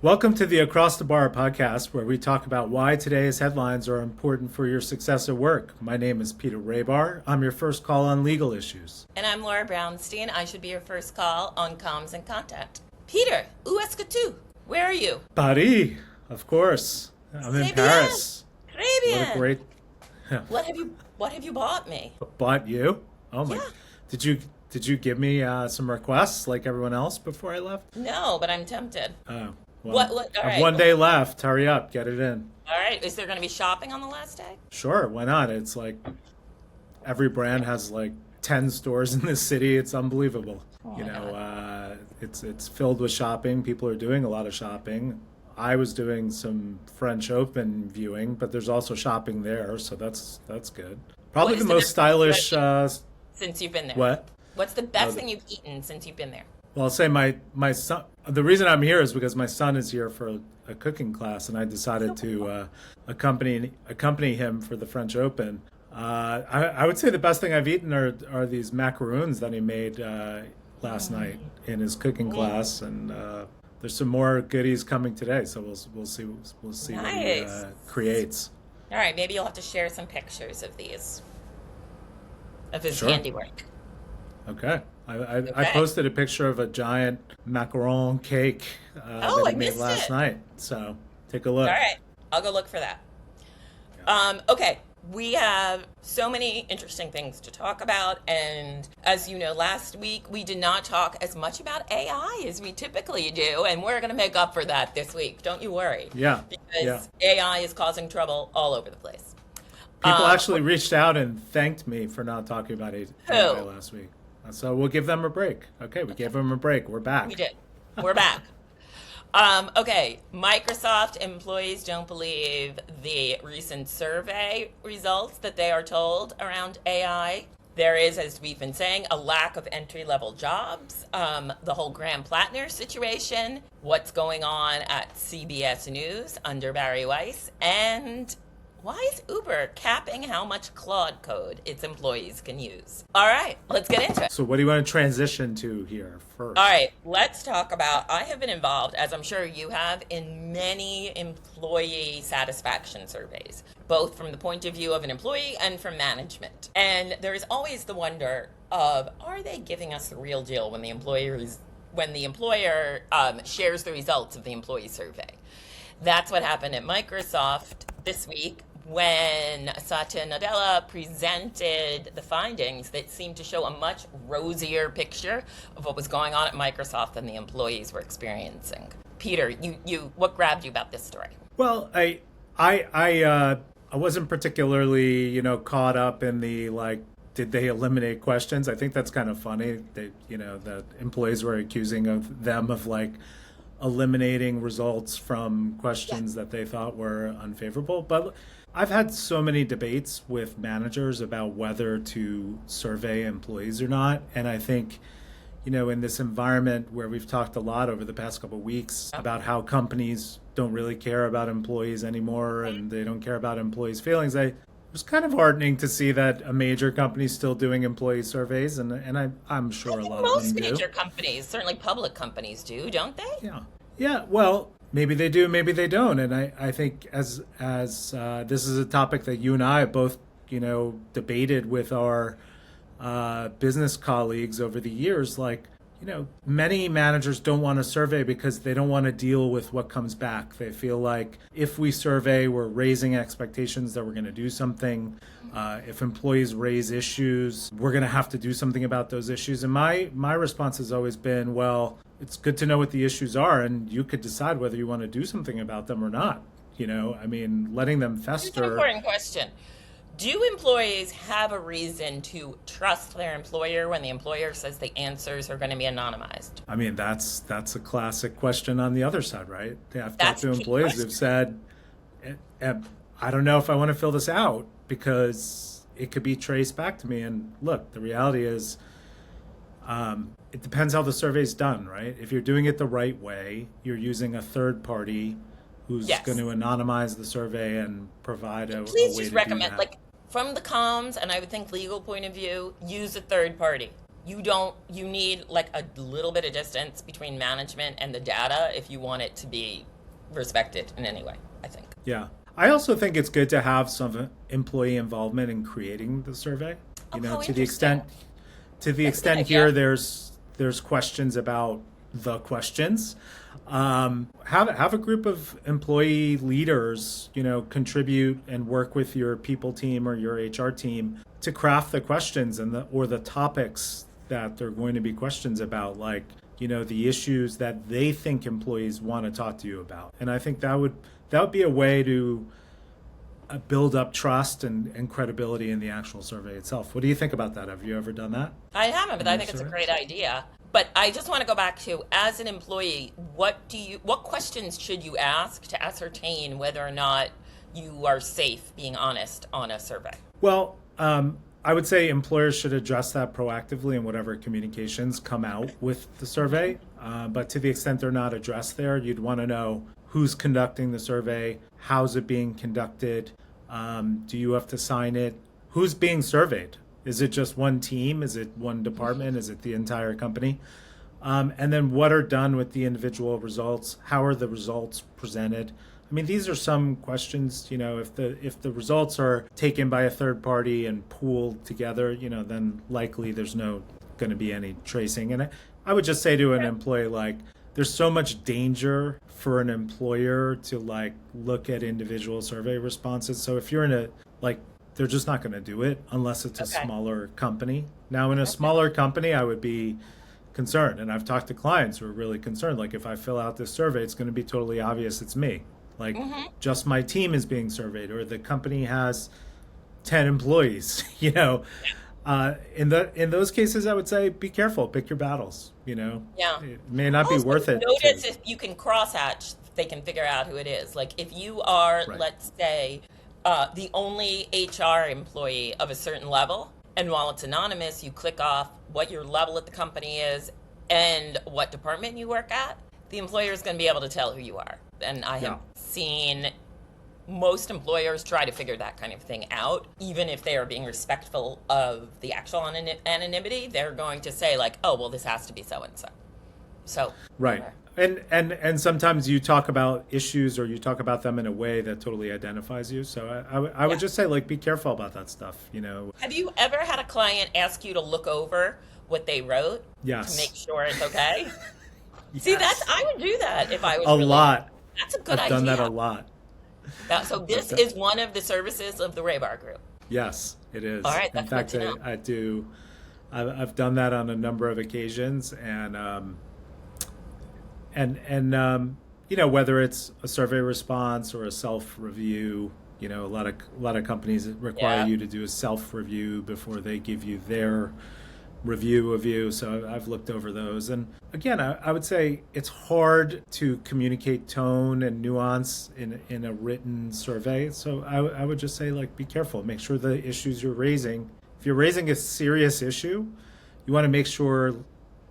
Welcome to the Across the Bar podcast, where we talk about why today's headlines are important for your success at work. My name is Peter Rahbar. I'm your first call on legal issues. And I'm Laura Brounstein. I should be your first call on comms and contact. Peter, où est-ce que tu? Where are you? Paris, of course. I'm in C'est Paris. bien. Très bien. What a great... What have you bought me? Bought you? Oh my... Yeah. Did you give me some requests like everyone else before I left? No, but I'm tempted. Oh, well, All I have right. one day left. Hurry up, get it in. All right. Is there going to be shopping on the last day? Sure, why not? It's like every brand has like 10 stores in this city. It's unbelievable. It's filled with shopping. People are doing a lot of shopping. I was doing some French Open viewing, but there's also shopping there, so that's good. Probably What the is most stylish. Since you've been there. What? What's the best thing you've eaten since you've been there? Well, I'll say my son. The reason I'm here is because my son is here for a cooking class, and I decided to accompany him for the French Open. I would say the best thing I've eaten are these macaroons that he made last night in his cooking class, and there's some more goodies coming today. So we'll see what he creates. All right. Maybe you'll have to share some pictures of these, of his Sure. handiwork. Okay. I Okay. posted a picture of a giant macaron cake Oh, that I he made missed last it. night. So take a look. All right. I'll go look for that. Okay. We have so many interesting things to talk about. And as you know, last week we did not talk as much about AI as we typically do. And we're going to make up for that this week. Don't you worry. Yeah. Because AI is causing trouble all over the place. People actually reached out and thanked me for not talking about AI last week. So we'll give them a break. Okay, we gave them a break. We're back. We did. We're back. Okay, Microsoft employees don't believe the recent survey results that they are told around AI. There is, as we've been saying, a lack of entry-level jobs. The whole Graham Platner situation, what's going on at CBS News under Barry Weiss, and why is Uber capping how much Claude code its employees can use? All right, let's get into it. So what do you want to transition to here first? All right, let's talk about, I have been involved, as I'm sure you have, in many employee satisfaction surveys, both from the point of view of an employee and from management. And there is always the wonder of, are they giving us the real deal when the employer shares the results of the employee survey? That's what happened at Microsoft this week when Satya Nadella presented the findings that seemed to show a much rosier picture of what was going on at Microsoft than the employees were experiencing. Peter, what grabbed you about this story? Well, I wasn't particularly, caught up in the did they eliminate questions? I think that's kind of funny. That employees were accusing of them of eliminating results from questions that they thought were unfavorable. But I've had so many debates with managers about whether to survey employees or not. And I think, in this environment where we've talked a lot over the past couple of weeks about how companies don't really care about employees anymore and they don't care about employees' feelings, it was kind of heartening to see that a major company's still doing employee surveys, and I'm sure a lot of them Most do. major companies, certainly public companies do, don't they? Yeah. Well, maybe they do, maybe they don't. And I think as this is a topic that you and I have both, debated with our business colleagues over the years, many managers don't want to survey because they don't want to deal with what comes back. They feel like if we survey, we're raising expectations that we're going to do something. If employees raise issues, we're going to have to do something about those issues. And my response has always been, well, it's good to know what the issues are, and you could decide whether you want to do something about them or not. Letting them fester. It's an important question. Do employees have a reason to trust their employer when the employer says the answers are going to be anonymized? I mean, that's a classic question on the other side, right? I've talked That's to a key employees question. who've said, I don't know if I want to fill this out because it could be traced back to me. And look, the reality is, it depends how the survey's done, right? If you're doing it the right way, you're using a third party who's Yes. going to anonymize the survey and provide a Please way just to recommend, do that. from the comms and I would think legal point of view, use a third party. you need like a little bit of distance between management and the data if you want it to be respected in any way, I think. Yeah. I also think it's good to have some employee involvement in creating the survey. Oh, You know, how to the interesting. extent Yeah. here there's questions about the questions. Have a group of employee leaders, you know, contribute and work with your people team or your HR team to craft the questions and the topics that they're going to be questions about, like, you know, the issues that they think employees want to talk to you about. And I think that would be a way to build up trust and credibility in the actual survey itself. What do you think about that? Have you ever done that I haven't, but in I your think it's a survey? great idea. But I just want to go back to, as an employee, what questions should you ask to ascertain whether or not you are safe being honest on a survey? Well, I would say employers should address that proactively in whatever communications come out with the survey. But to the extent they're not addressed there, you'd want to know who's conducting the survey, how's it being conducted, do you have to sign it, who's being surveyed? Is it just one team? Is it one department? Is it the entire company? And then what are done with the individual results? How are the results presented? I mean, these are some questions, you know, if the results are taken by a third party and pooled together, you know, then likely there's no going to be any tracing. And I would just say to an employee, like, there's so much danger for an employer to like look at individual survey responses. So if you're in a, like, they're just not going to do it unless it's a Okay. smaller company. Now, in a smaller company, I would be concerned. And I've talked to clients who are really concerned. Like, if I fill out this survey, it's going to be totally obvious it's me. Like, just my team is being surveyed, or the company has 10 employees, you know. In those cases, I would say be careful, pick your battles, you know. Yeah. It may not be Also, worth it notice to, if you can crosshatch, they can figure out who it is. Like if you are, right. let's say, the only HR employee of a certain level, and while it's anonymous, you click off what your level at the company is and what department you work at, the employer is going to be able to tell who you are. And I Yeah. have seen most employers try to figure that kind of thing out, even if they are being respectful of the actual anonymity. They're going to say like, oh, well, this has to be so and so. So Right. And sometimes you talk about issues or you talk about them in a way that totally identifies you. So I would yeah. just say, like, be careful about that stuff, you know. Have you ever had a client ask you to look over what they wrote to make Yes. sure it's okay? See, that's Yes. I would do that if I was A really. lot. That's a good I've done that a idea. lot. So I've this done, is one of the services of the Rahbar Group. yes, it All is. right, In that's good fact, to know. I do. I've done that on a number of occasions, and you know, whether it's a survey response or a self review, you know, a lot of companies require Yeah. you to do a self review before they give you their review of you. So I've looked over those, and again, I would say it's hard to communicate tone and nuance in a written survey. So I would just say, like, be careful. Make sure the issues you're raising. If you're raising a serious issue, you want to make sure,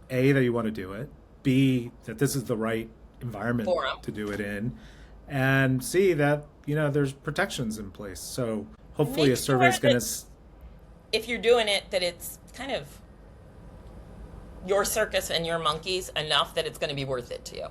A, that you want to do it, B, that this is the right environment Forum. to do it in, and C, that, you know, there's protections in place. So hopefully Make a survey is sure going that to, if you're doing it, that it's kind of your circus and your monkeys enough that it's going to be worth it to you.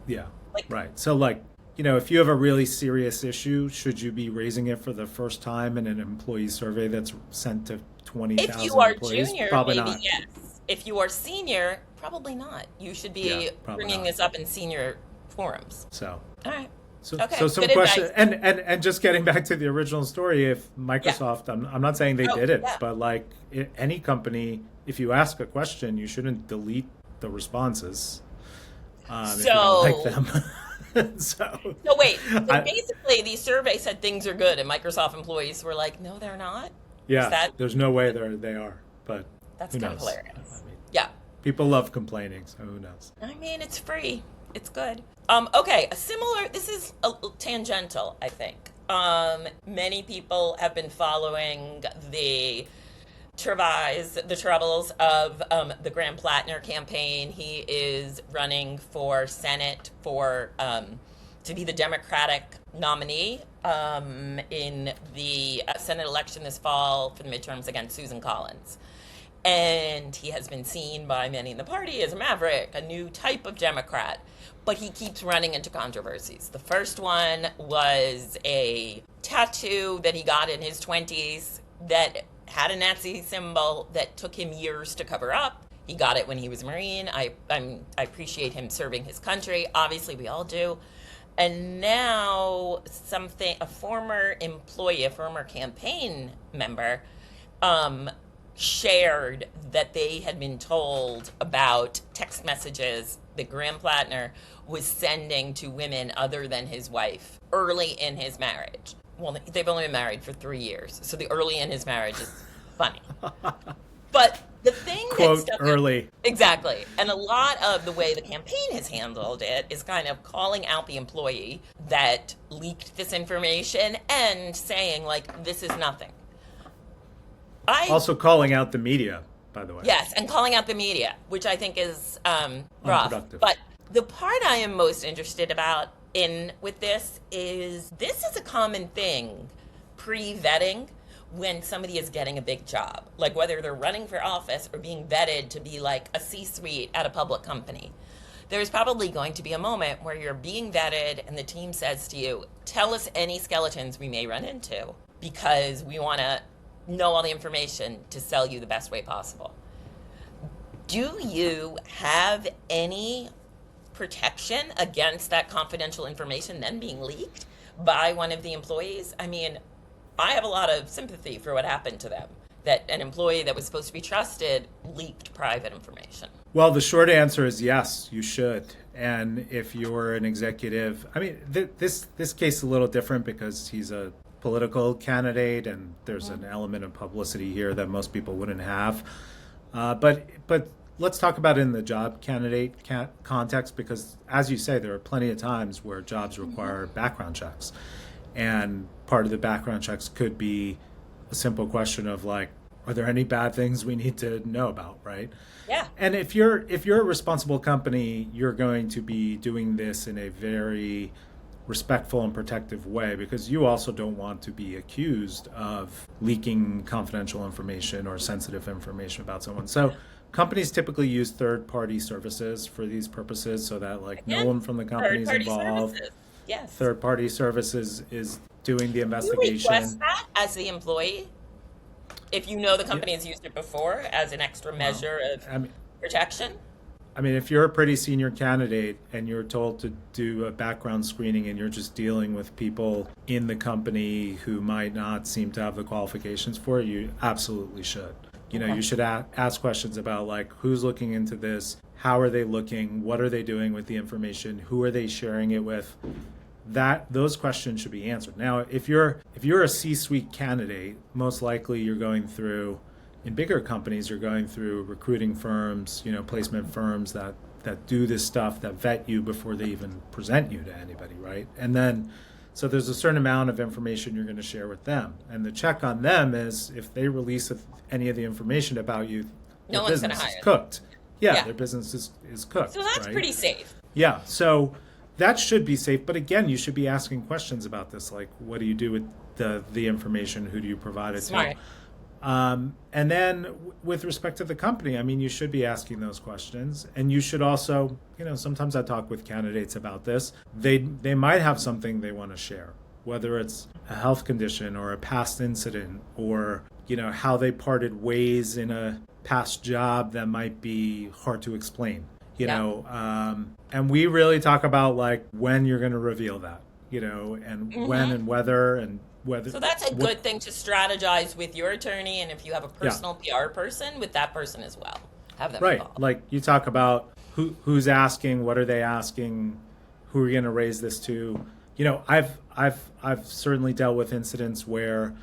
yeah, Like, right. So, like, you know, if you have a really serious issue, should you be raising it for the first time in an employee survey that's sent to if you 20,000 are employees? junior, Probably maybe not. yes. If you are senior, probably not. You should Yeah, be probably bringing not. this up in senior forums. So, All right. so, Okay. so some Good question, advice. and just getting back to the original story, if Yeah. Microsoft, I'm not saying they Oh, did it, yeah. but like any company, if you ask a question, you shouldn't delete the responses if you don't like So, them. So, so wait. So I, basically, the survey said things are good, and Microsoft employees were like, "No, they're not." Is yeah, that there's no way they are, but that's who kind of knows? hilarious? I mean, Yeah. people love complaining, so who knows? I mean, it's free. It's good. Okay, a similar. This is tangential, I think. Many people have been following the troubles of the Graham Platner campaign. He is running for Senate for to be the Democratic nominee in the Senate election this fall for the midterms against Susan Collins. And he has been seen by many in the party as a maverick, a new type of Democrat. But he keeps running into controversies. The first one was a tattoo that he got in his 20s that had a Nazi symbol that took him years to cover up. He got it when he was a Marine. I appreciate him serving his country. Obviously, we all do. And now a former employee, a former campaign member, shared that they had been told about text messages that Graham Platner was sending to women other than his wife early in his marriage. Well, they've only been married for 3 years, so the early in his marriage is funny. But the thing Quote, that early. Exactly. And a lot of the way the campaign has handled it is kind of calling out the employee that leaked this information and saying, like, this is nothing. Also calling out the media, by the way. Yes, and calling out the media, which I think is rough. Unproductive. But the part I am most interested about with this is a common thing pre-vetting when somebody is getting a big job, like whether they're running for office or being vetted to be like a C-suite at a public company. There's probably going to be a moment where you're being vetted and the team says to you, tell us any skeletons we may run into because we want to know all the information to sell you the best way possible. Do you have any protection against that confidential information then being leaked by one of the employees? I mean, I have a lot of sympathy for what happened to them, that an employee that was supposed to be trusted leaked private information. Well, the short answer is yes, you should. And if you're an executive, I mean, this case is a little different because he's a political candidate and there's an element of publicity here that most people wouldn't have. But let's talk about it in the job candidate context, because as you say, there are plenty of times where jobs require background checks. And part of the background checks could be a simple question of like, are there any bad things we need to know about, right? Yeah. And if you're a responsible company, you're going to be doing this in a very respectful and protective way, because you also don't want to be accused of leaking confidential information or sensitive information about someone. So companies typically use third-party services for these purposes so that like no one from the company is involved. Services. Yes. Third-party services is doing the investigation. You request that as the employee if you know the company has used it before as an extra measure of protection? I mean, if you're a pretty senior candidate and you're told to do a background screening and you're just dealing with people in the company who might not seem to have the qualifications for it, you absolutely should. You know, you should ask questions about like, who's looking into this? How are they looking? What are they doing with the information? Who are they sharing it with? Those questions should be answered. Now, if you're a C-suite candidate, most likely you're going through, in bigger companies, you're going through recruiting firms, placement firms that do this stuff, that vet you before they even present you to anybody, right? And then, so there's a certain amount of information you're going to share with them. And the check on them is if they release any of the information about you, no their one's going to business hire is them. cooked. Yeah, their business is cooked. So that's right? pretty safe. Yeah, so that should be safe. But again, you should be asking questions about this, like what do you do with the information? Who do you provide it Smart. to? And then with respect to the company, I mean, you should be asking those questions. And you should also, sometimes I talk with candidates about this. They might have something they want to share, whether it's a health condition or a past incident or, how they parted ways in a past job that might be hard to explain, and we really talk about like when you're going to reveal that, and when and whether and whether. So that's a good thing to strategize with your attorney, and if you have a personal PR person, with that person as well. Have them involved. Like you talk about who's asking, what are they asking, who are you going to raise this to? I've certainly dealt with incidents where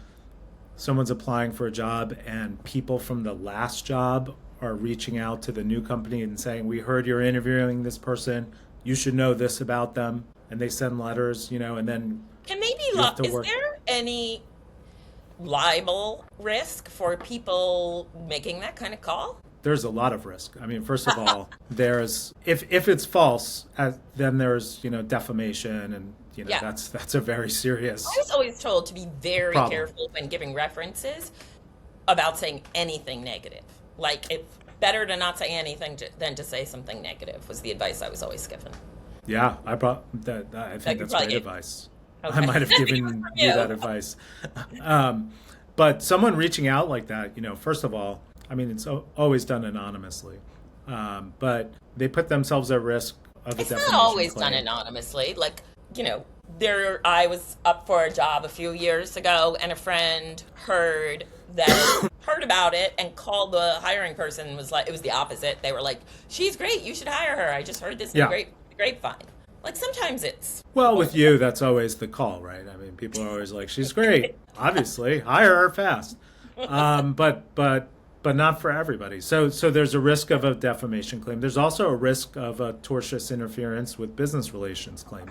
someone's applying for a job and people from the last job are reaching out to the new company and saying, we heard you're interviewing this person, you should know this about them, and they send letters, and then can maybe is there any libel risk for people making that kind of call? There's a lot of risk. I mean, first of all, there's if it's false, then there's defamation, and that's a very serious. I was always told to be very problem. Careful when giving references about saying anything negative. Like, it's better to not say anything than to say something negative, was the advice I was always given. Yeah, I brought that. I think You that's probably great gave. advice. I Okay. might have given you that advice. Um, but someone reaching out like that, first of all, I mean, it's always done anonymously, but they put themselves at risk of a It's not defamation always done claim. anonymously. Like, I was up for a job a few years ago, and a friend heard about it and called the hiring person and was like, it was the opposite. They were like, "She's great. You should hire her. I just heard this in the Yeah. grapevine." Like, sometimes it's Well, with you, that's always the call, right? I mean, people are always like, "She's great, obviously, hire her fast," but not for everybody. So there's a risk of a defamation claim. There's also a risk of a tortious interference with business relations claim.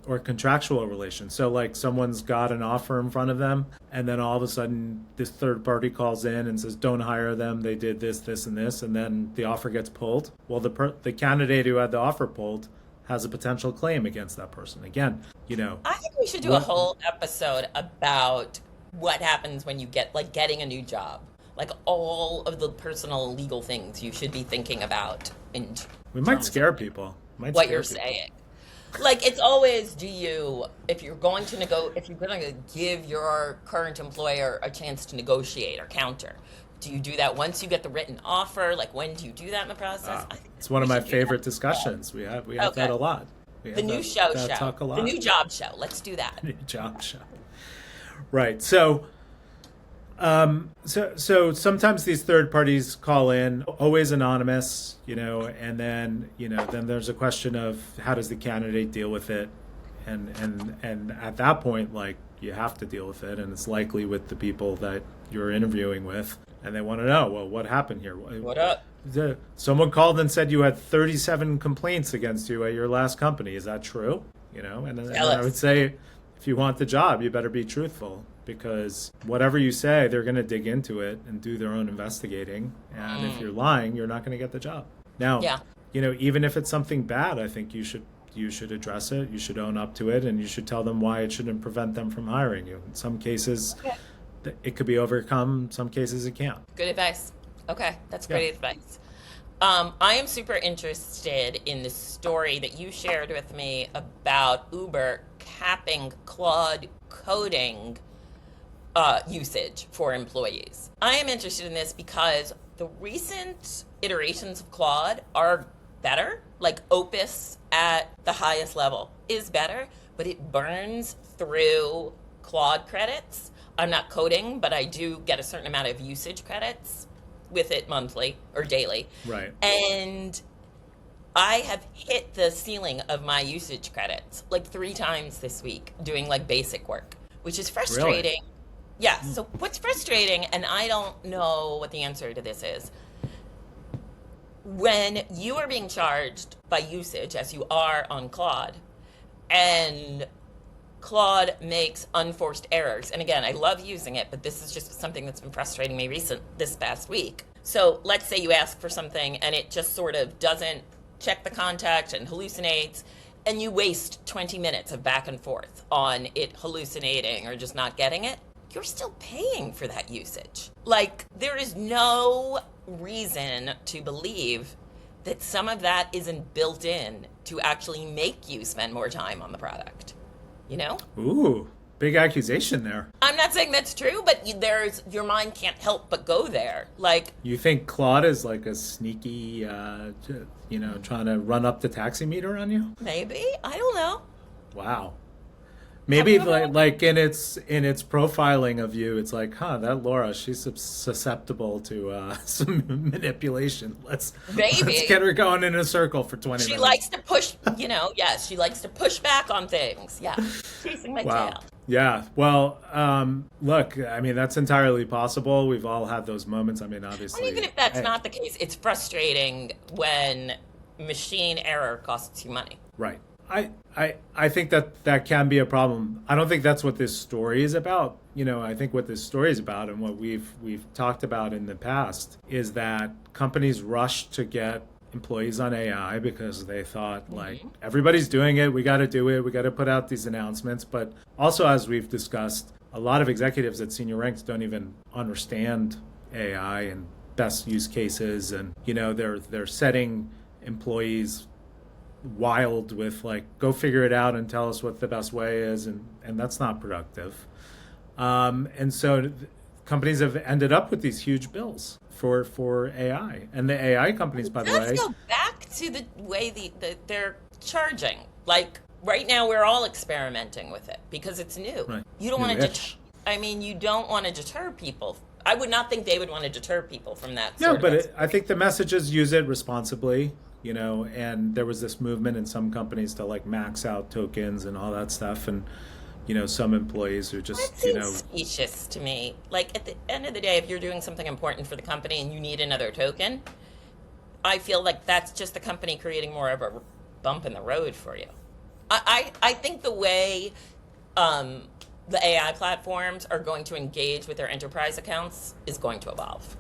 Or contractual relations. So like someone's got an offer in front of them, and then all of a sudden this third party calls in and says, "Don't hire them. They did this, this, and this," and then the offer gets pulled. Well, the candidate who had the offer pulled has a potential claim against that person. Again, I think we should do a what whole episode about what happens when you get like getting a new job. Like all of the personal legal things you should be thinking about in we might terms of scare people. Might what scare you're people. saying. Like, it's always, if you're going to give your current employer a chance to negotiate or counter, do you do that once you get the written offer? Like, when do you do that in the process? I think It's one we of my should do that. favorite discussions. We have that Okay. a lot. We The have new that talk a the lot. new job show. Let's do that. New job show. Right. So sometimes these third parties call in, always anonymous, and then there's a question of how does the candidate deal with it, and at that point, like, you have to deal with it, and it's likely with the people that you're interviewing with, and they want to know, well, what happened here? What up? Someone called and said you had 37 complaints against you at your last company. Is that true? And Tell I would us. say, if you want the job, you better be truthful, because whatever you say, they're going to dig into it and do their own investigating. And if you're lying, you're not going to get the job. Now, Yeah. even if it's something bad, I think you should address it. You should own up to it, and you should tell them why it shouldn't prevent them from hiring you. In some cases, it could be overcome. In some cases, it can't. Good advice. Okay, that's Yeah. great advice. I am super interested in the story that you shared with me about Uber capping Claude coding usage for employees. I am interested in this because the recent iterations of Claude are better. Like Opus at the highest level is better, but it burns through Claude credits. I'm not coding, but I do get a certain amount of usage credits with it monthly or daily. Right. And I have hit the ceiling of my usage credits like 3 times this week doing like basic work, which is frustrating. Yeah. So what's frustrating, and I don't know what the answer to this is, when you are being charged by usage as you are on Claude, and Claude makes unforced errors. And again, I love using it, but this is just something that's been frustrating me this past week. So let's say you ask for something and it just sort of doesn't check the context and hallucinates, and you waste 20 minutes of back and forth on it hallucinating or just not getting it. You're still paying for that usage. Like, there is no reason to believe that some of that isn't built in to actually make you spend more time on the product. Ooh, big accusation there. I'm not saying that's true, but your mind can't help but go there. Like, You think Claude is like a sneaky, trying to run up the taxi meter on you? maybe, I don't know. Wow. Maybe like in its profiling of you, it's like, that Laura, she's susceptible to some manipulation. Let's Maybe. get her going in a circle for 20 She minutes. likes to push, yes, she likes to push back on things. Yeah, chasing my Wow. tail. Yeah. Well, look, I mean, that's entirely possible. We've all had those moments. I mean, obviously. And even if that's not the case, it's frustrating when machine error costs you money. Right. I think that can be a problem. I don't think that's what this story is about. I think what this story is about, and what we've talked about in the past, is that companies rushed to get employees on AI because they thought, like, everybody's doing it, we got to do it, we got to put out these announcements. But also, as we've discussed, a lot of executives at senior ranks don't even understand AI and best use cases, and they're setting employees wild with like, go figure it out and tell us what the best way is, and that's not productive. And so companies have ended up with these huge bills for AI, and the AI companies, by the way. Let's go back to the way they're charging. Like right now, we're all experimenting with it because it's new. Right. You don't want to New-ish. you don't want to deter people. I would not think they would want to deter people from that. No, but I think the message is use it responsibly, and there was this movement in some companies to like max out tokens and all that stuff, and some employees who just That seems specious to me. Like at the end of the day, if you're doing something important for the company and you need another token, I feel like that's just the company creating more of a bump in the road for you. I think the way the AI platforms are going to engage with their enterprise accounts is going to evolve,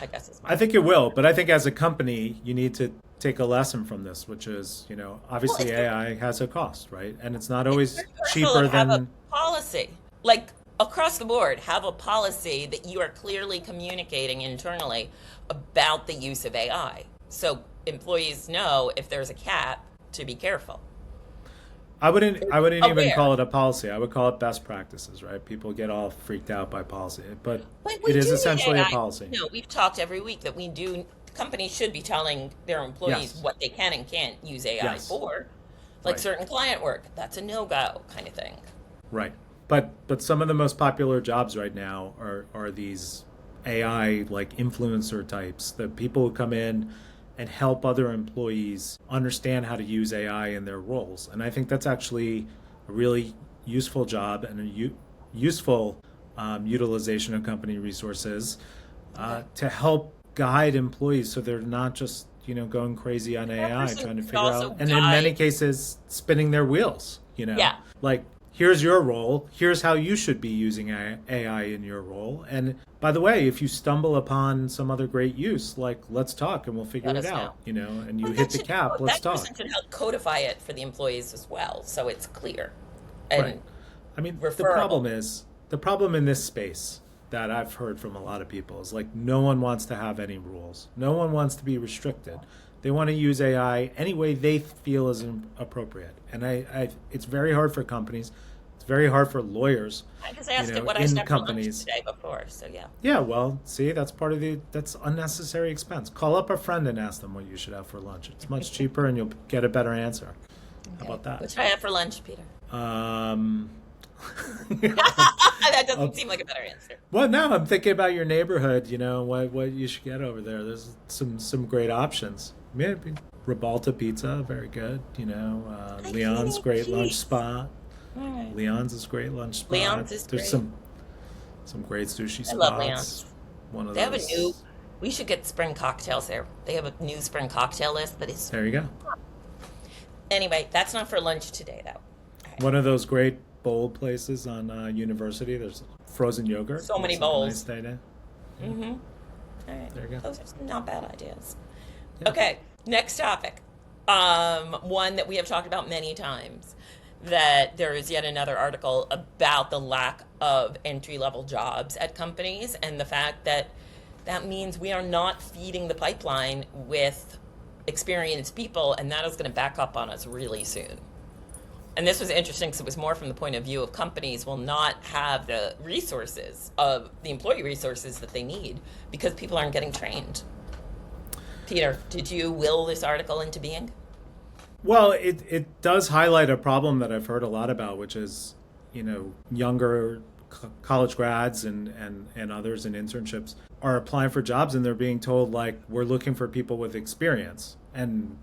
I guess is my I think it will, but I think as a company, you need to take a lesson from this, which is, obviously AI has a cost, right? And it's not always cheaper have than... a policy. Like across the board, have a policy that you are clearly communicating internally about the use of AI. So employees know if there's a cap to be careful. I wouldn't even Aware. call it a policy. I would call it best practices, right? People get all freaked out by policy, but But we it is do need essentially a AI. policy. No, we've talked every week that companies should be telling their employees Yes. what they can and can't use AI Yes. for. Like Right. certain client work, that's a no-go kind of thing. Right. But some of the most popular jobs right now are these AI like influencer types, the people who come in and help other employees understand how to use AI in their roles. And I think that's actually a really useful job and a useful utilization of company resources to help guide employees so they're not just going crazy on AI person trying to could figure also out, and in many cases spinning their wheels. Yeah. Like, here's your role, here's how you should be using AI in your role, and by the way, if you stumble upon some other great use, like, let's talk and we'll figure Let it us out, and you Well, hit that the should- cap, let's that talk. person should help codify it for the employees as well, so it's clear. And Right. I mean, the referable. problem in this space that I've heard from a lot of people is like, no one wants to have any rules. No one wants to be restricted. They want to use AI any way they feel is appropriate. And it's very hard for companies. It's very hard for lawyers. I just asked it what I in spent for lunch companies. today before, so yeah. Yeah, well, see, that's that's unnecessary expense. Call up a friend and ask them what you should have for lunch. It's much cheaper and you'll get a better answer. How about that? What should I have for lunch, Peter? That doesn't seem like a better answer. Well, no, I'm thinking about your neighborhood, what you should get over there. There's some great options. Maybe Ribalta Pizza, very good. Leon's eat great lunch cheese. spot. All right. Leon's is great lunch spot. Leon's is There's great. some great sushi spots. I love Leon's. One of They have a those. we should get spring cocktails there. They have a new spring cocktail list that is, There you go. anyway, that's not for lunch today though. One of those great bowl places on University. There's frozen yogurt. So many Looks like a bowls. nice day to- Mm-hmm. All right. There you go. Those are some not bad ideas. Yeah. Okay, next topic. One that we have talked about many times. That there is yet another article about the lack of entry-level jobs at companies and the fact that that means we are not feeding the pipeline with experienced people, and that is going to back up on us really soon. And this was interesting because it was more from the point of view of companies will not have the resources of the employee resources that they need because people aren't getting trained. Peter, did you will this article into being? Well, it does highlight a problem that I've heard a lot about, which is, younger college grads and others in internships are applying for jobs and they're being told, like, we're looking for people with experience. And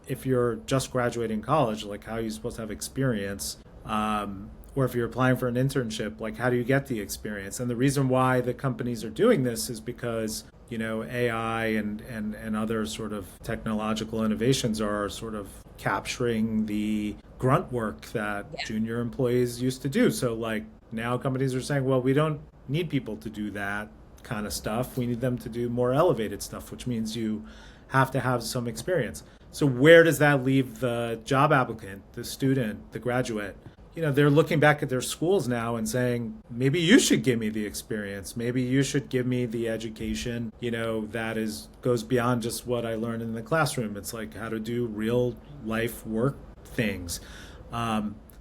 if you're just graduating college, like, how are you supposed to have experience? Or if you're applying for an internship, like, how do you get the experience? And the reason why the companies are doing this is because AI and other sort of technological innovations are sort of capturing the grunt work that junior employees used to do. So like now companies are saying, well, we don't need people to do that kind of stuff. We need them to do more elevated stuff, which means you have to have some experience. So where does that leave the job applicant, the student, the graduate? they're looking back at their schools now and saying, maybe you should give me the experience. Maybe you should give me the education, that goes beyond just what I learned in the classroom. It's like how to do real life work things.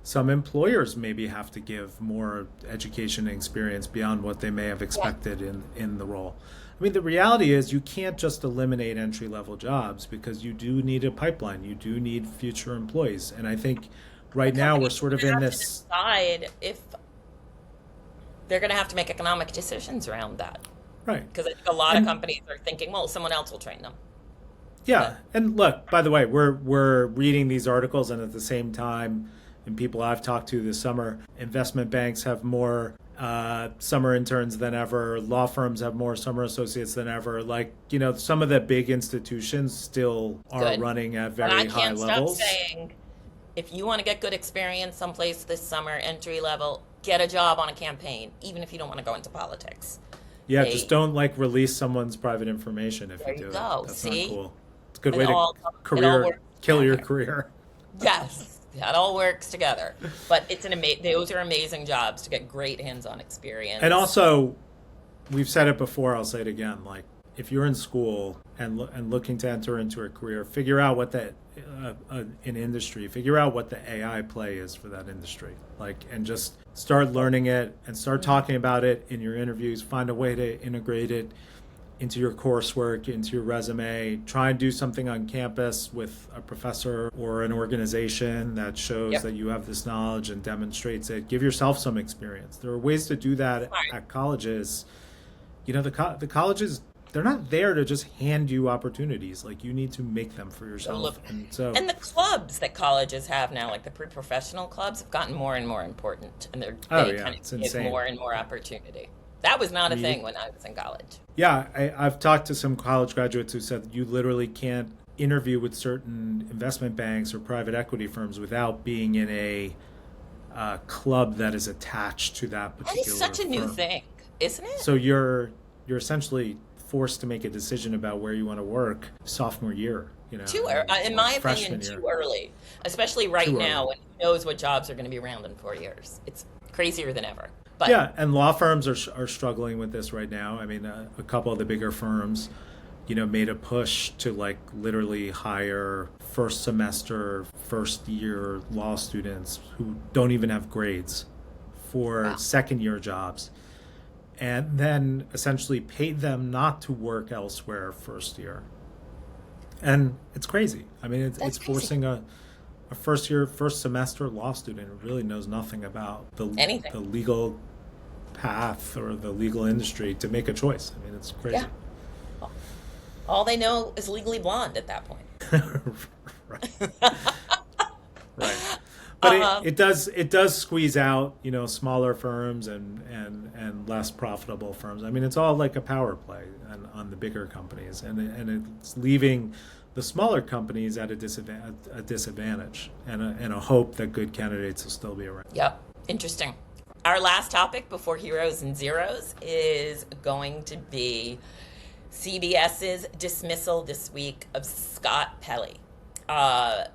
Some employers maybe have to give more education and experience beyond what they may have expected in the role. I mean, the reality is you can't just eliminate entry-level jobs because you do need a pipeline. You do need future employees. And I think right now we're sort of in this... decide if they're going to have to make economic decisions around that. Right. Because I think a lot of companies are thinking, well, someone else will train them. Yeah. And look, by the way, we're reading these articles, and at the same time, and people I've talked to this summer, investment banks have more summer interns than ever. Law firms have more summer associates than ever. Like, some of the big institutions still are running at very high levels. And I can't stop saying, if you want to get good experience someplace this summer, entry level, get a job on a campaign, even if you don't want to go into politics. Yeah, just don't release someone's private information if you do it. That's See? not cool. It's a good way to kill your career. Yes. That all works together, but those are amazing jobs to get great hands-on experience. And also, we've said it before, I'll say it again, if you're in school and looking to enter into a career, figure out what an industry, figure out what the AI play is for that industry, and just start learning it and start talking about it in your interviews. Find a way to integrate it into your coursework, into your resume. Try and do something on campus with a professor or an organization that shows that you have this knowledge and demonstrates it. Give yourself some experience. There are ways to do that at colleges. The colleges, they're not there to just hand you opportunities. You need to make them for yourself. And the clubs that colleges have now, like the pre-professional clubs, have gotten more and more important, and they kind of give more and more opportunity. That was not a thing when I was in college. Yeah, I've talked to some college graduates who said you literally can't interview with certain investment banks or private equity firms without being in a club that is attached to that particular firm. That is such a new thing, isn't it? So you're essentially forced to make a decision about where you want to work sophomore year. Too early, in my opinion, too early. Especially now, when who knows what jobs are going to be around in 4 years. It's crazier than ever. But, and law firms are struggling with this right now. I mean, a couple of the bigger firms, made a push to literally hire first semester, first year law students who don't even have grades for second year jobs, and then essentially paid them not to work elsewhere first year. And it's crazy. I mean, it's forcing a first semester law student who really knows nothing about the legal path or the legal industry to make a choice. I mean, it's crazy. Yeah. All they know is Legally Blonde at that point. Right. But it does squeeze out, smaller firms and less profitable firms. I mean, it's all like a power play on the bigger companies, and it's leaving the smaller companies at a disadvantage, and a hope that good candidates will still be around. Yep. Interesting. Our last topic before Heroes and Zeros is going to be CBS's dismissal this week of Scott Pelley.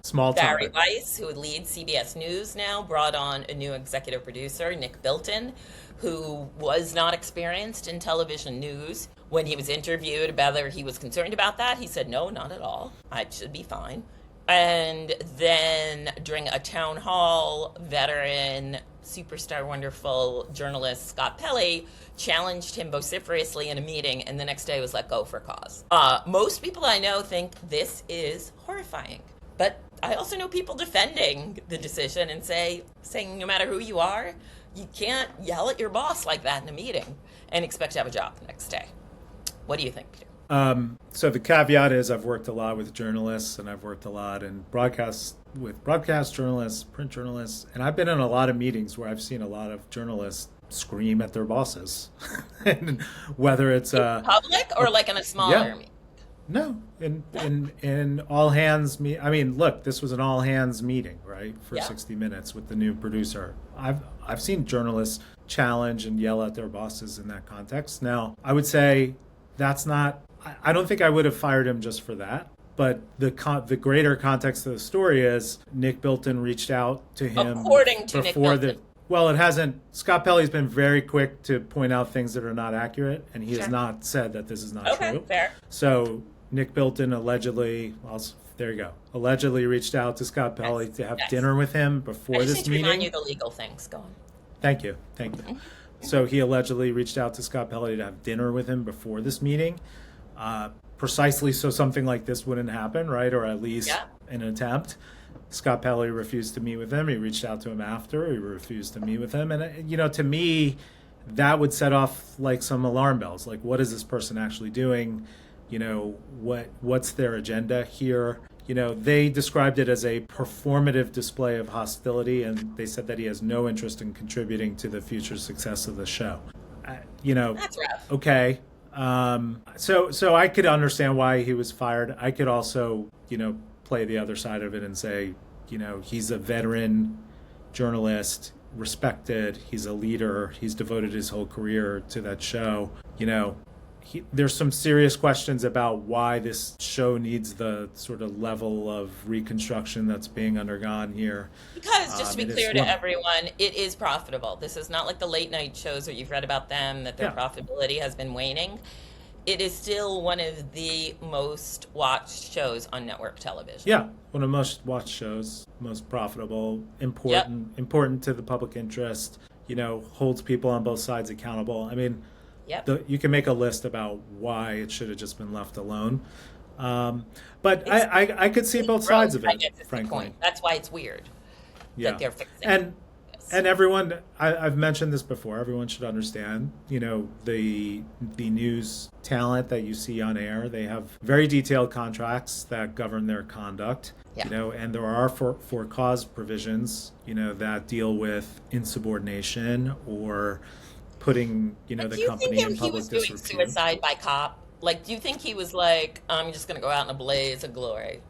Small Barry topic. Weiss, who leads CBS News now, brought on a new executive producer, Nick Bilton, who was not experienced in television news. When he was interviewed about whether he was concerned about that, he said, no, not at all. I should be fine. And then during a town hall, veteran, superstar, wonderful journalist Scott Pelley challenged him vociferously in a meeting, and the next day was let go for cause. Most people I know think this is horrifying. But I also know people defending the decision and saying no matter who you are, you can't yell at your boss like that in a meeting and expect to have a job the next day. What do you think, Peter? So the caveat is I've worked a lot with journalists, and I've worked a lot in broadcast journalists, print journalists, and I've been in a lot of meetings where I've seen a lot of journalists scream at their bosses. And whether it's in public or like in a smaller meeting? No, in all hands I mean, look, this was an all hands meeting, right? For 60 minutes with the new producer. I've seen journalists challenge and yell at their bosses in that context. Now, I would say I don't think I would have fired him just for that, But the greater context of the story is Nick Bilton reached out to him According to Nick before Bilton. well, it hasn't. Scott Pelley's been very quick to point out things that are not accurate, and he has not said that this is not true. Okay, fair. So Nick Bilton allegedly, there you go, allegedly reached out to Scott Pelley to have dinner with him before this meeting. Remind you the legal things. Go on. Thank you. So he allegedly reached out to Scott Pelley to have dinner with him before this meeting, precisely so something like this wouldn't happen, right? Or at least an attempt. Scott Pelley refused to meet with him. He reached out to him after. He refused to meet with him. And, to me, that would set off like some alarm bells. Like, what is this person actually doing? What's their agenda here? They described it as a performative display of hostility, and they said that he has no interest in contributing to the future success of the show. That's rough. Okay. So I could understand why he was fired. I could also, play the other side of it and say, he's a veteran journalist, respected. He's a leader. He's devoted his whole career to that show. There's some serious questions about why this show needs the sort of level of reconstruction that's being undergone here. Because, just to be clear to everyone, it is profitable. This is not like the late night shows where you've read about them, that their profitability has been waning. It is still one of the most watched shows on network television. Yeah, one of the most watched shows, most profitable, important to the public interest, holds people on both sides accountable. I mean, you can make a list about why it should have just been left alone. But I could see both sides of it, frankly. That's why it's weird that they're fixing it. And everyone, I've mentioned this before, everyone should understand, the news talent that you see on air, they have very detailed contracts that govern their conduct, and there are for cause provisions, that deal with insubordination or putting, the company in public disrepute. Do you think he was doing suicide by cop? Like, do you think he was like, I'm just going to go out in a blaze of glory?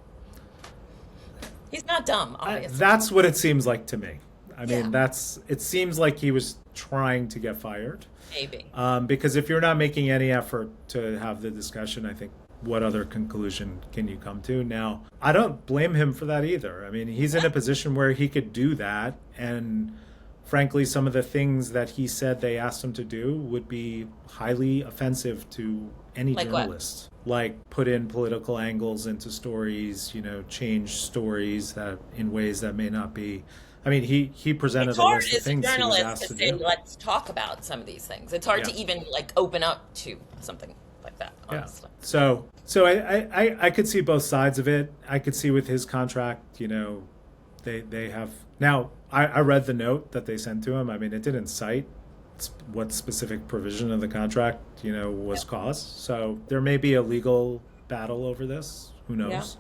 He's not dumb, obviously. That's what it seems like to me. I mean, it seems like he was trying to get fired. Maybe. Because if you're not making any effort to have the discussion, I think what other conclusion can you come to? Now, I don't blame him for that either. I mean, he's in a position where he could do that. And frankly, some of the things that he said they asked him to do would be highly offensive to any journalist. What? Like put in political angles into stories, change stories that in ways that may not be. I mean, he presented a list of things he was asked to do. Let's talk about some of these things. It's hard to even open up to something like that, honestly. Yeah. So I could see both sides of it. I could see with his contract, they have now. I read the note that they sent to him. I mean, it didn't cite what specific provision of the contract, was caused. So there may be a legal battle over this. Who knows?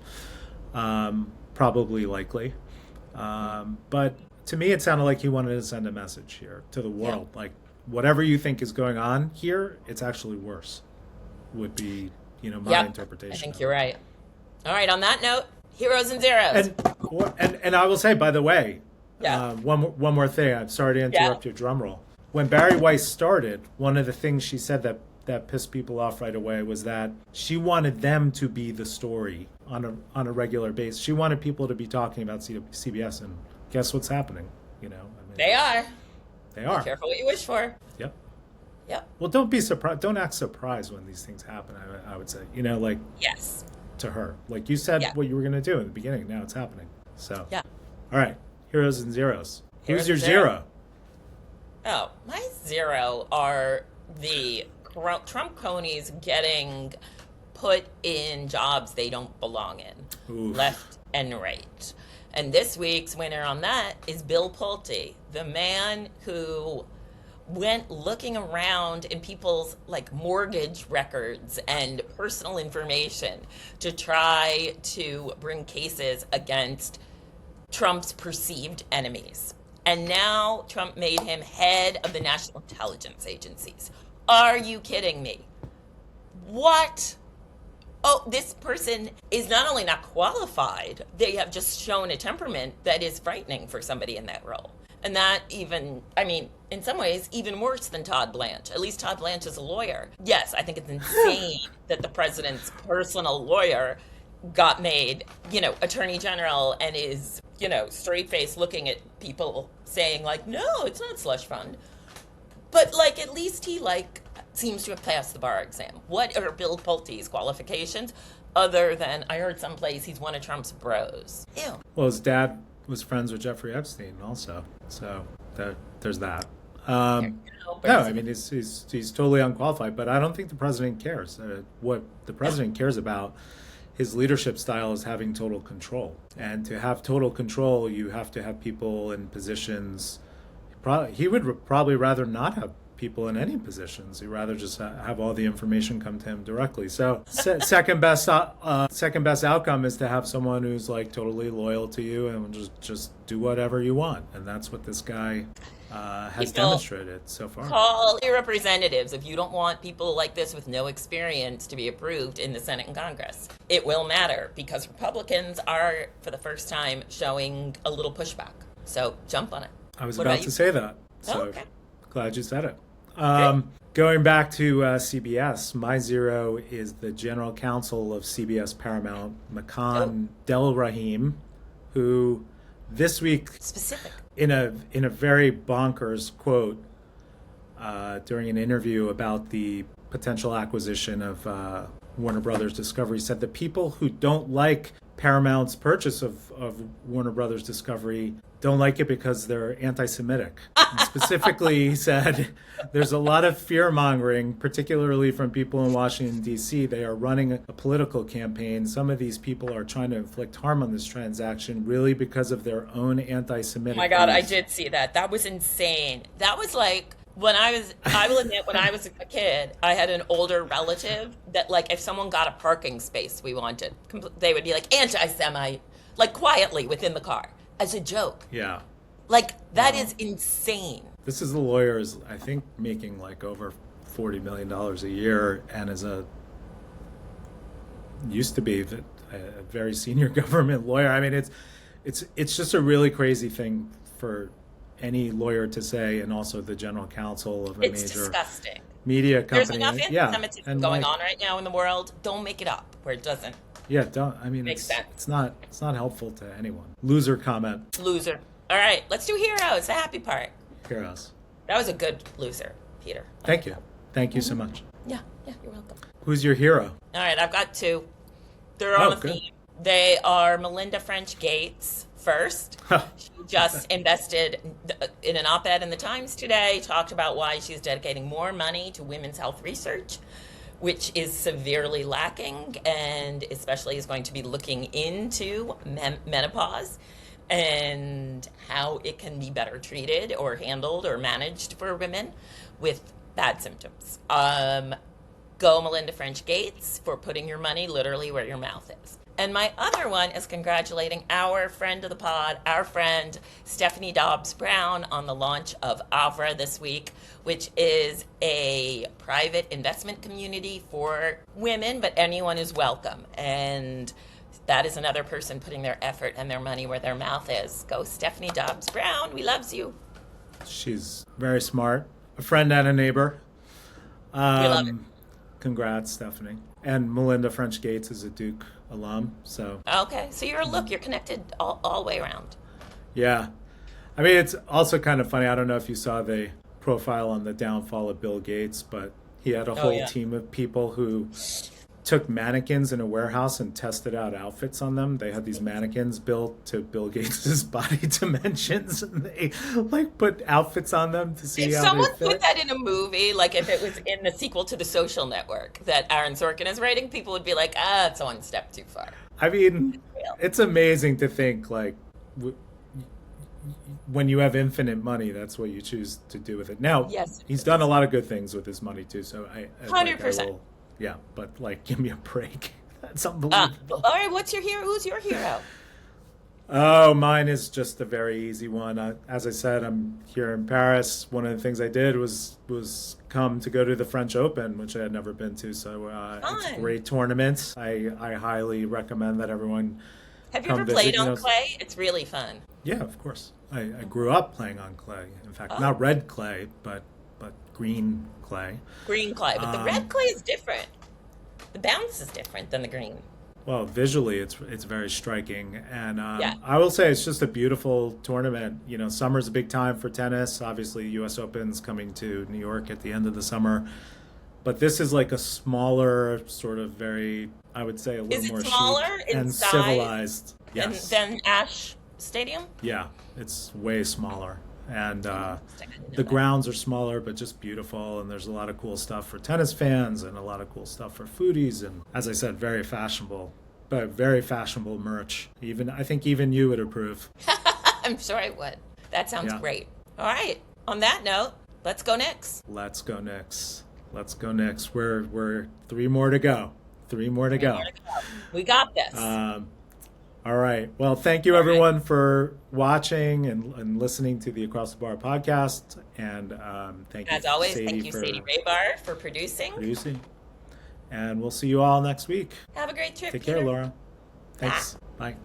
Probably likely. But to me, it sounded like he wanted to send a message here to the world. Like, whatever you think is going on here, it's actually worse, would be, my interpretation. I think you're right. All right, on that note, heroes and zeros. And I will say, by the way, one more thing. I'm sorry to interrupt your drum roll. When Barry Weiss started, one of the things she said that pissed people off right away was that she wanted them to be the story on a regular basis. She wanted people to be talking about CBS, and guess what's happening? They are. They are. Be careful what you wish for. Yep. Yep. Well, don't be surprised. Don't act surprised when these things happen. I would say, yes. To her, like you said, what you were going to do in the beginning. Now it's happening. So all right, heroes and zeros. Who's your zero? Oh, my zero are the Trump cronies getting put in jobs they don't belong in, left and right. And this week's winner on that is Bill Pulte, the man who went looking around in people's mortgage records and personal information to try to bring cases against Trump's perceived enemies. And now Trump made him head of the National Intelligence Agencies. Are you kidding me? What? Oh, this person is not only not qualified, they have just shown a temperament that is frightening for somebody in that role. And that even, in some ways, even worse than Todd Blanche. At least Todd Blanche is a lawyer. Yes, I think it's insane that the president's personal lawyer got made, attorney general and is, straight face looking at people saying like, no, it's not slush fund. But like, at least he like seems to have passed the bar exam. What are Bill Pulte's qualifications other than I heard someplace he's one of Trump's bros? Ew. Well, his dad was friends with Jeffrey Epstein also, so there's that. No, I mean he's totally unqualified, but I don't think the president cares. What the president cares about, his leadership style is having total control, and to have total control, you have to have people in positions. He would probably rather not have people in any positions. He'd rather just have all the information come to him directly. So second best outcome is to have someone who's like totally loyal to you and just do whatever you want, and that's what this guy has demonstrated so far. Call your representatives if you don't want people like this with no experience to be approved in the Senate and Congress. It will matter because Republicans are, for the first time, showing a little pushback. So jump on it. I was about to say that. So okay. Glad you said it. Going back to CBS, my zero is the general counsel of CBS Paramount, Makan Delrahim, who this week, specific, in a very bonkers quote during an interview about the potential acquisition of Warner Brothers Discovery, said the people who don't like Paramount's purchase of Warner Brothers Discovery don't like it because they're anti-Semitic. And specifically, he said there's a lot of fear-mongering, particularly from people in Washington, D.C. They are running a political campaign. Some of these people are trying to inflict harm on this transaction really because of their own anti-Semitic Oh my God, views. I did see that. That was insane. That was like, I will admit, when I was a kid, I had an older relative that, like, if someone got a parking space we wanted, they would be like, anti-Semite, like, quietly within the car, as a joke. Yeah. Like, that is insane. This is the lawyers, I think, making like over $40 million a year, and used to be a very senior government lawyer. I mean, it's just a really crazy thing for any lawyer to say, and also the general counsel of a It's major disgusting. media company. There's enough anti-Semitism going on right now in the world. Don't make it up where it doesn't. Yeah, don't. I mean, Makes sense. it's not helpful to anyone. Loser comment. Loser. All right, let's do heroes, the happy part. Heroes. That was a good loser, Peter. Thank you. Thank you so much. Yeah, you're welcome. Who's your hero? All right, I've got two. They're on a good. theme. They are Melinda French Gates first. She just invested in an op-ed in the Times today, talked about why she's dedicating more money to women's health research, which is severely lacking, and especially is going to be looking into menopause and how it can be better treated or handled or managed for women with bad symptoms. Go Melinda French Gates for putting your money literally where your mouth is. And my other one is congratulating our friend of the pod, our friend Stephanie Dobbs Brown, on the launch of Avra this week, which is a private investment community for women, but anyone is welcome. And that is another person putting their effort and their money where their mouth is. Go Stephanie Dobbs Brown, we loves you. She's very smart, a friend and a neighbor. We love it. Congrats, Stephanie. And Melinda French Gates is a Duke alum, so. Okay, so you're connected all the way around. Yeah. I mean, it's also kind of funny. I don't know if you saw the profile on the downfall of Bill Gates, but he had a whole team of people who took mannequins in a warehouse and tested out outfits on them. They had these mannequins built to Bill Gates's body dimensions, and they like put outfits on them to see if how someone they fit. put that in a movie, like if it was in the sequel to The Social Network that Aaron Sorkin is writing, people would be like, it's one step too far. I mean, it's amazing to think like when you have infinite money, that's what you choose to do with it. Now, Yes. he's done a lot of good things with his money too. So I 100%. Yeah, but like, give me a break. That's unbelievable. All right, what's your hero? Who's your hero? Oh, mine is just a very easy one. As I said, I'm here in Paris. One of the things I did was come to go to the French Open, which I had never been to. So it's a great tournament. I highly recommend that everyone Have you come ever played visit. on clay? It's really fun. Yeah, of course. I grew up playing on clay. In fact, not red clay, but green clay. Green clay, but the red clay is different. The bounce is different than the green. Well, visually, it's very striking, and Yeah. I will say it's just a beautiful tournament. You know, summer's a big time for tennis. Obviously, U.S. Open's coming to New York at the end of the summer, but this is like a smaller, sort of very, I would say, a Is little it more smaller chic in and size civilized. than, Yes, than Ash Stadium? yeah, it's way smaller, and Interesting. I didn't know the that. grounds are smaller, but just beautiful. And there's a lot of cool stuff for tennis fans, and a lot of cool stuff for foodies, and as I said, very fashionable. But very fashionable merch. Even I think even you would approve. I'm sure I would. That sounds Yeah. great. All right. On that note, let's go Knicks. Let's go Knicks. Let's go Knicks. We're three more to go. Three more to go. We got this. All right. Well, thank you everyone for watching and listening to the Across the Bar podcast. And thank you, As always, Sadie, thank you, for Sadie Rahbar, for producing. producing. And we'll see you all next week. Have a great trip, Take Peter. care, Laura. Thanks. Bye.